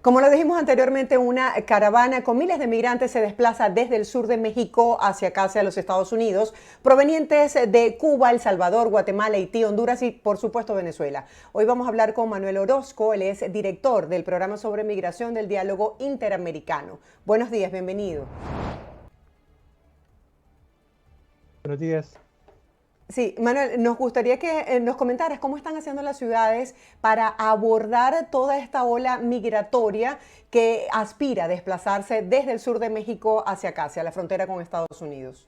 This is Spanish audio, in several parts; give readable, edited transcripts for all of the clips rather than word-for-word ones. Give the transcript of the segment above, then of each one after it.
Como lo dijimos anteriormente, una caravana con miles de migrantes se desplaza desde el sur de México hacia acá, hacia los Estados Unidos, provenientes de Cuba, El Salvador, Guatemala, Haití, Honduras y, por supuesto, Venezuela. Hoy vamos a hablar con Manuel Orozco, él es director del programa sobre migración del Diálogo Interamericano. Buenos días, bienvenido. Buenos días. Sí, Manuel, nos gustaría que nos comentaras cómo están haciendo las ciudades para abordar toda esta ola migratoria que aspira a desplazarse desde el sur de México hacia acá, hacia la frontera con Estados Unidos.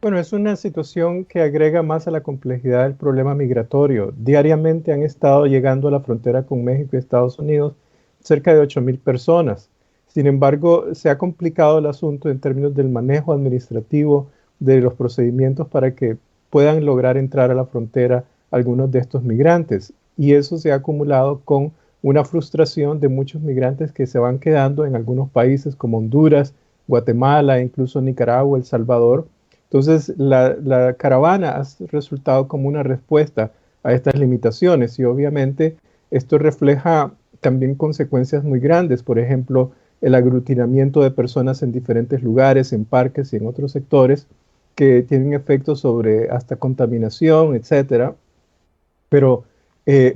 Bueno, es una situación que agrega más a la complejidad del problema migratorio. Diariamente han estado llegando a la frontera con México y Estados Unidos cerca de 8,000 personas. Sin embargo, se ha complicado el asunto en términos del manejo administrativo de los procedimientos para que puedan lograr entrar a la frontera algunos de estos migrantes. Y eso se ha acumulado con una frustración de muchos migrantes que se van quedando en algunos países como Honduras, Guatemala, incluso Nicaragua, El Salvador. Entonces, la caravana ha resultado como una respuesta a estas limitaciones y obviamente esto refleja también consecuencias muy grandes, por ejemplo, el aglutinamiento de personas en diferentes lugares, en parques y en otros sectores, que tienen efectos sobre hasta contaminación, etcétera, pero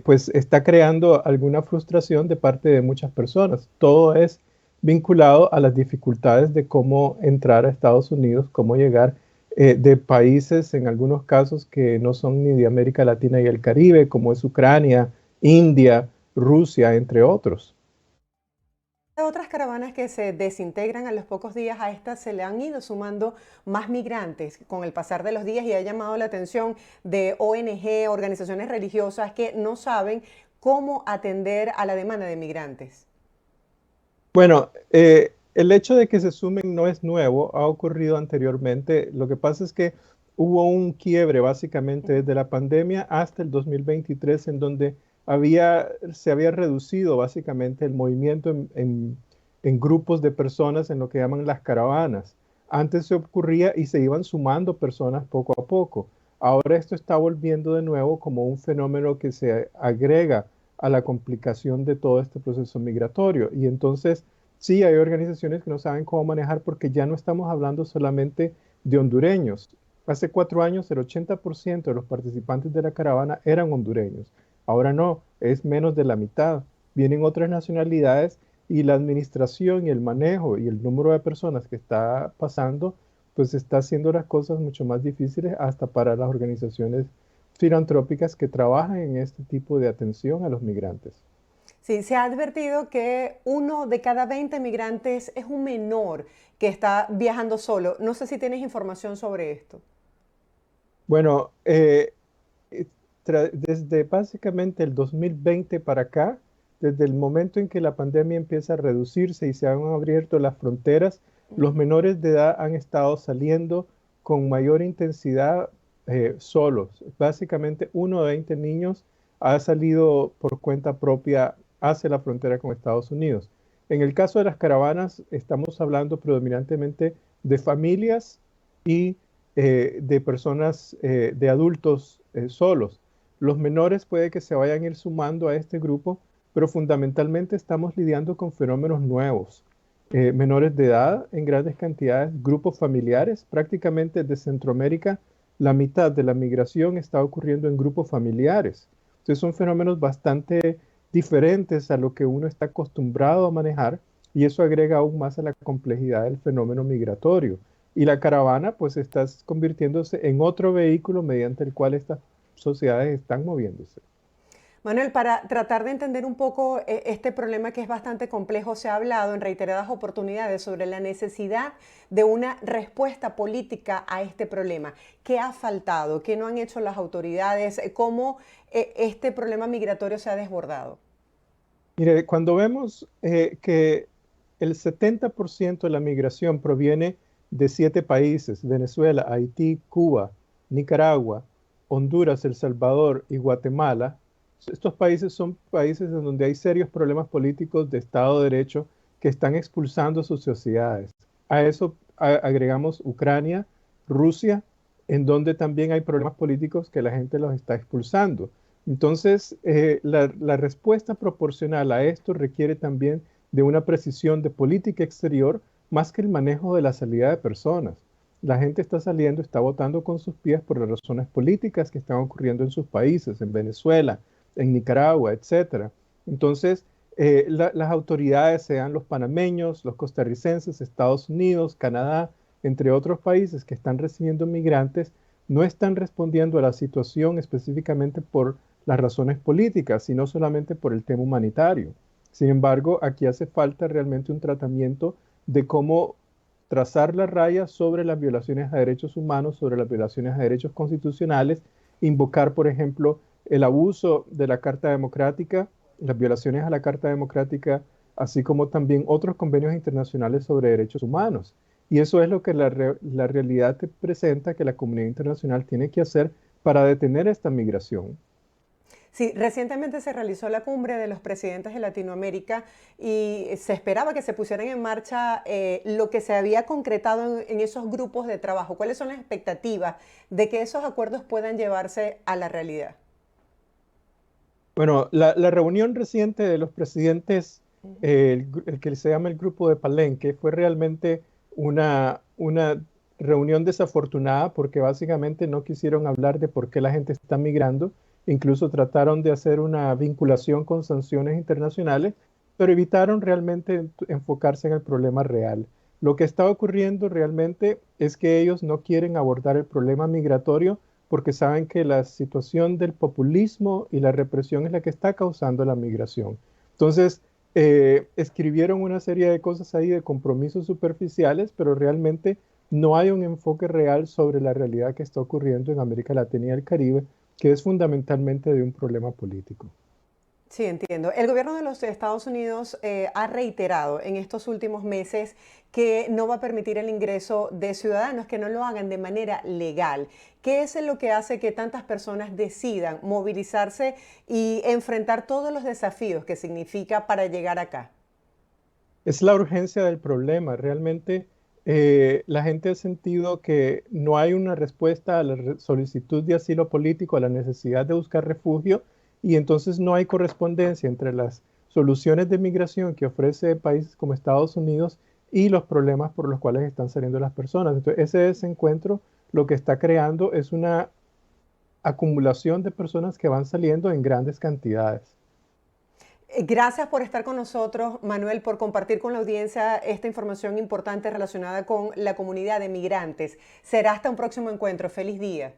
pues está creando alguna frustración de parte de muchas personas. Todo es vinculado a las dificultades de cómo entrar a Estados Unidos, cómo llegar de países, en algunos casos, que no son ni de América Latina y el Caribe, como es Ucrania, India, Rusia, entre otros. Otras caravanas que se desintegran a los pocos días a estas se le han ido sumando más migrantes con el pasar de los días y ha llamado la atención de ONG, organizaciones religiosas que no saben cómo atender a la demanda de migrantes. Bueno, el hecho de que se sumen no es nuevo, ha ocurrido anteriormente. Lo que pasa es que hubo un quiebre básicamente desde la pandemia hasta el 2023 en donde se había reducido básicamente el movimiento en grupos de personas en lo que llaman las caravanas. Antes se ocurría y se iban sumando personas poco a poco. Ahora esto está volviendo de nuevo como un fenómeno que se agrega a la complicación de todo este proceso migratorio. Y entonces sí hay organizaciones que no saben cómo manejar porque ya no estamos hablando solamente de hondureños. Hace 4 años el 80% de los participantes de la caravana eran hondureños. Ahora no, es menos de la mitad. Vienen otras nacionalidades y la administración y el manejo y el número de personas que está pasando, pues está haciendo las cosas mucho más difíciles hasta para las organizaciones filantrópicas que trabajan en este tipo de atención a los migrantes. Sí, se ha advertido que uno de cada 20 migrantes es un menor que está viajando solo. No sé si tienes información sobre esto. Bueno, desde básicamente el 2020 para acá, desde el momento en que la pandemia empieza a reducirse y se han abierto las fronteras, los menores de edad han estado saliendo con mayor intensidad solos. Básicamente, uno de 20 niños ha salido por cuenta propia hacia la frontera con Estados Unidos. En el caso de las caravanas, estamos hablando predominantemente de familias y de personas, de adultos solos. Los menores puede que se vayan a ir sumando a este grupo, pero fundamentalmente estamos lidiando con fenómenos nuevos. Menores de edad en grandes cantidades, grupos familiares, prácticamente de Centroamérica, la mitad de la migración está ocurriendo en grupos familiares. Entonces son fenómenos bastante diferentes a lo que uno está acostumbrado a manejar y eso agrega aún más a la complejidad del fenómeno migratorio. Y la caravana pues está convirtiéndose en otro vehículo mediante el cual estas sociedades están moviéndose. Manuel, para tratar de entender un poco este problema que es bastante complejo, se ha hablado en reiteradas oportunidades sobre la necesidad de una respuesta política a este problema. ¿Qué ha faltado? ¿Qué no han hecho las autoridades? ¿Cómo este problema migratorio se ha desbordado? Mire, cuando vemos que el 70% de la migración proviene de 7 países, Venezuela, Haití, Cuba, Nicaragua, Honduras, El Salvador y Guatemala, estos países son países en donde hay serios problemas políticos de Estado de Derecho que están expulsando sus sociedades. A eso agregamos Ucrania, Rusia, en donde también hay problemas políticos que la gente los está expulsando. Entonces, la respuesta proporcional a esto requiere también de una precisión de política exterior más que el manejo de la salida de personas. La gente está saliendo, está votando con sus pies por las razones políticas que están ocurriendo en sus países, en Venezuela, en Nicaragua, etcétera. Entonces, las autoridades, sean los panameños, los costarricenses, Estados Unidos, Canadá, entre otros países que están recibiendo migrantes, no están respondiendo a la situación específicamente por las razones políticas, sino solamente por el tema humanitario. Sin embargo, aquí hace falta realmente un tratamiento de cómo trazar la raya sobre las violaciones a derechos humanos, sobre las violaciones a derechos constitucionales, invocar, por ejemplo, el abuso de la Carta Democrática, las violaciones a la Carta Democrática, así como también otros convenios internacionales sobre derechos humanos. Y eso es lo que la realidad te presenta que la comunidad internacional tiene que hacer para detener esta migración. Sí, recientemente se realizó la cumbre de los presidentes de Latinoamérica y se esperaba que se pusieran en marcha lo que se había concretado en esos grupos de trabajo. ¿Cuáles son las expectativas de que esos acuerdos puedan llevarse a la realidad? Bueno, la reunión reciente de los presidentes, el que se llama el Grupo de Palenque, fue realmente una reunión desafortunada porque básicamente no quisieron hablar de por qué la gente está migrando. Incluso trataron de hacer una vinculación con sanciones internacionales, pero evitaron realmente enfocarse en el problema real. Lo que está ocurriendo realmente es que ellos no quieren abordar el problema migratorio porque saben que la situación del populismo y la represión es la que está causando la migración. Entonces, escribieron una serie de cosas ahí de compromisos superficiales, pero realmente no hay un enfoque real sobre la realidad que está ocurriendo en América Latina y el Caribe, que es fundamentalmente de un problema político. Sí, entiendo. El gobierno de los Estados Unidos ha reiterado en estos últimos meses que no va a permitir el ingreso de ciudadanos que no lo hagan de manera legal. ¿Qué es lo que hace que tantas personas decidan movilizarse y enfrentar todos los desafíos que significa para llegar acá? Es la urgencia del problema. Realmente la gente ha sentido que no hay una respuesta a la solicitud de asilo político, a la necesidad de buscar refugio, y entonces no hay correspondencia entre las soluciones de migración que ofrece países como Estados Unidos y los problemas por los cuales están saliendo las personas. Entonces, ese desencuentro lo que está creando es una acumulación de personas que van saliendo en grandes cantidades. Gracias por estar con nosotros, Manuel, por compartir con la audiencia esta información importante relacionada con la comunidad de migrantes. Será hasta un próximo encuentro. Feliz día.